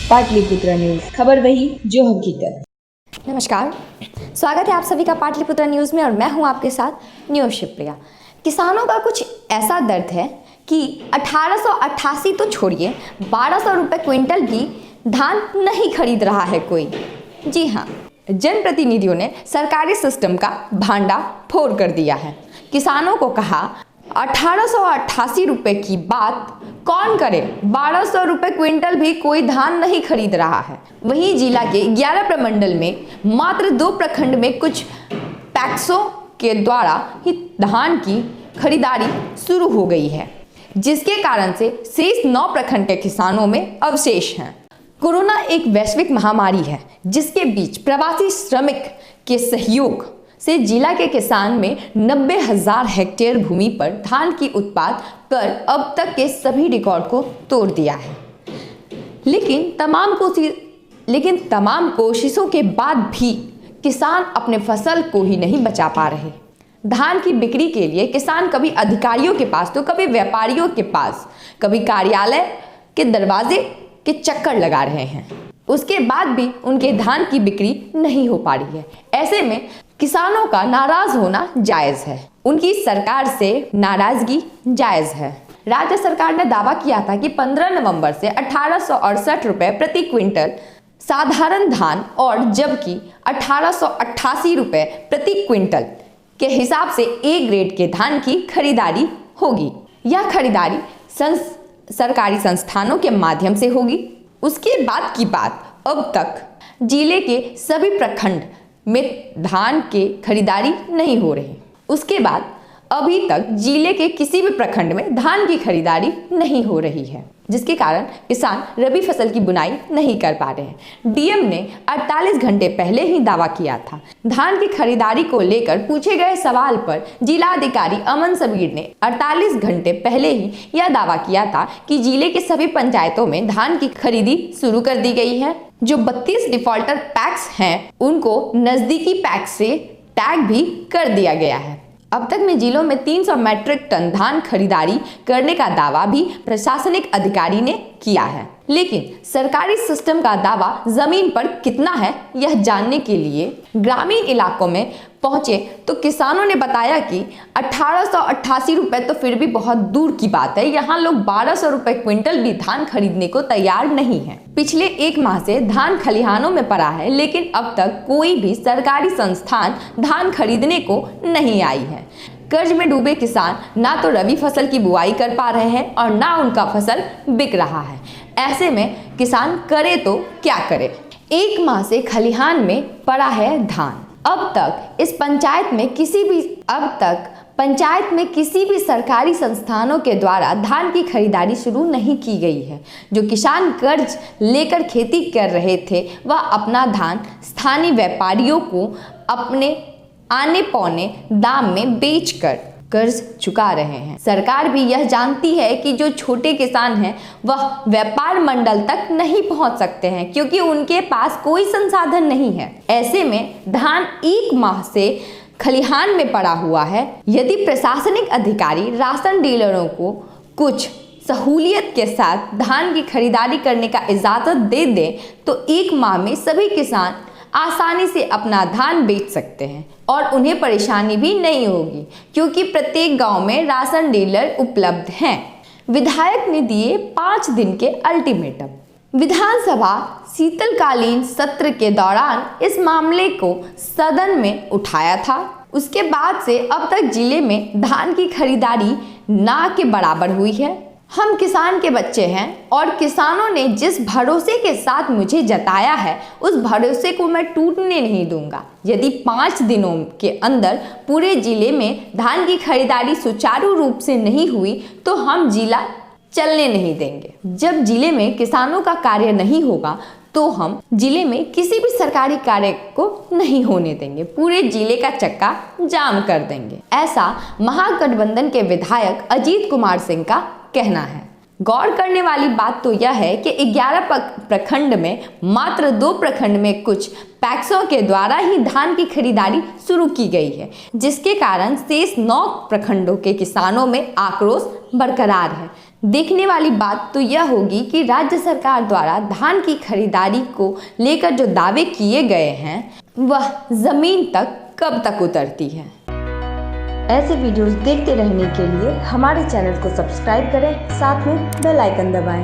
Pataliputra news, खबर वही जो हकीकत। नमस्कार, स्वागत है आप सभी का पाटलिपुत्र न्यूज़ में और मैं हूं आपके साथ न्यूज़ शिवप्रिया। किसानों का कुछ ऐसा दर्द है कि 1888 तो छोड़िए 1200 रुपये क्विंटल भी धान नहीं खरीद रहा है कोई। जी हाँ, जनप्रतिनिधियों ने सरकारी सिस्टम का भांडा फोड़ कर दिया है। किसानों को कहा 1888 रुपये की बात कौन करे, 1200 रुपये क्विंटल भी कोई धान नहीं खरीद रहा है। वहीं जिला के 11 प्रमंडल में मात्र 2 प्रखंड में कुछ पैक्सों के द्वारा ही धान की खरीदारी शुरू हो गई है, जिसके कारण से शेष 9 प्रखंड के किसानों में अवशेष हैं। कोरोना एक वैश्विक महामारी है, जिसके बीच प्रवासी श्रमिक के सहयोग से जिला के किसान में 90,000 हेक्टेयर भूमि पर धान की उत्पाद कर अब तक के सभी रिकॉर्ड को तोड़ दिया है। लेकिन तमाम कोशिशों के बाद भी किसान अपने फसल को ही नहीं बचा पा रहे। धान की बिक्री के लिए किसान कभी अधिकारियों के पास तो कभी व्यापारियों के पास, कभी कार्यालय के दरवाजे के चक्कर लगा रहे हैं। उसके बाद भी उनके धान की बिक्री नहीं हो पा रही है। ऐसे में किसानों का नाराज होना जायज है, उनकी सरकार से नाराजगी जायज है। राज्य सरकार ने दावा किया था कि 15 नवंबर से 1868 रुपये प्रति क्विंटल साधारण धान और जबकि 1888 रुपये प्रति क्विंटल के हिसाब से ए ग्रेड के धान की खरीदारी होगी। यह खरीदारी सरकारी संस्थानों के माध्यम से होगी। उसके बाद की बात, अब तक जिले के सभी प्रखंड में धान के खरीदारी नहीं हो रही। उसके बाद अभी तक जिले के किसी भी प्रखंड में धान की खरीदारी नहीं हो रही है, जिसके कारण किसान रबी फसल की बुनाई नहीं कर पा रहे हैं। डीएम ने 48 घंटे पहले ही दावा किया था। धान की खरीदारी को लेकर पूछे गए सवाल पर जिलाधिकारी अमन सबीर ने 48 घंटे पहले ही यह दावा किया था कि जिले के सभी पंचायतों में धान की खरीदी शुरू कर दी गई है। जो 32 डिफॉल्टर पैक्स हैं, उनको नजदीकी पैक्स से टैग भी कर दिया गया है। अब तक में जिलों में 300 मीट्रिक टन धान खरीदारी करने का दावा भी प्रशासनिक अधिकारी ने किया है, लेकिन सरकारी सिस्टम का दावा जमीन पर कितना है, यह जानने के लिए ग्रामीण इलाकों में पहुंचे तो किसानों ने बताया कि 1888 रुपये तो फिर भी बहुत दूर की बात है। यहाँ लोग 1200 रुपये क्विंटल भी धान खरीदने को तैयार नहीं है। पिछले 1 माह से धान खलिहानों में पड़ा है, लेकिन अब तक कोई भी सरकारी संस्थान धान खरीदने को नहीं आई है। कर्ज में डूबे किसान ना तो रबी फसल की बुआई कर पा रहे हैं और ना उनका फसल बिक रहा है। ऐसे में किसान करे तो क्या करे। 1 माह से खलिहान में पड़ा है धान। अब तक पंचायत में किसी भी सरकारी संस्थानों के द्वारा धान की खरीदारी शुरू नहीं की गई है। जो किसान कर्ज लेकर खेती कर रहे थे, वह अपना धान स्थानीय व्यापारियों को अपने आने पौने दाम में बेचकर कर्ज चुका रहे हैं। सरकार भी यह जानती है कि जो छोटे किसान हैं वह व्यापार मंडल तक नहीं पहुंच सकते हैं, क्योंकि उनके पास कोई संसाधन नहीं है। ऐसे में धान 1 माह से खलिहान में पड़ा हुआ है। यदि प्रशासनिक अधिकारी राशन डीलरों को कुछ सहूलियत के साथ धान की खरीदारी करने का इजाज़त दे दें तो 1 माह में सभी किसान आसानी से अपना धान बेच सकते हैं और उन्हें परेशानी भी नहीं होगी, क्योंकि प्रत्येक गांव में राशन डीलर उपलब्ध हैं। विधायक ने दिए 5 दिन के अल्टीमेटम। विधानसभा शीतलकालीन सत्र के दौरान इस मामले को सदन में उठाया था। उसके बाद से अब तक जिले में धान की खरीदारी ना के बराबर हुई है। हम किसान के बच्चे हैं और किसानों ने जिस भरोसे के साथ मुझे जताया है, उस भरोसे को मैं टूटने नहीं दूंगा। यदि 5 दिनों के अंदर पूरे जिले में धान की खरीदारी सुचारू रूप से नहीं हुई तो हम जिला चलने नहीं देंगे। जब जिले में किसानों का कार्य नहीं होगा तो हम जिले में किसी भी सरकारी कार्य को नहीं होने देंगे, पूरे जिले का चक्का जाम कर देंगे। ऐसा महागठबंधन के विधायक अजीत कुमार सिंह का कहना है। गौर करने वाली बात तो यह है कि 11 प्रखंड में मात्र 2 प्रखंड में कुछ पैक्सों के द्वारा ही धान की खरीदारी शुरू की गई है, जिसके कारण शेष 9 प्रखंडों के किसानों में आक्रोश बरकरार है। देखने वाली बात तो यह होगी कि राज्य सरकार द्वारा धान की खरीदारी को लेकर जो दावे किए गए हैं वह जमीन तक कब तक उतरती है। ऐसे वीडियोस देखते रहने के लिए हमारे चैनल को सब्सक्राइब करें, साथ में बेल आइकन दबाएं।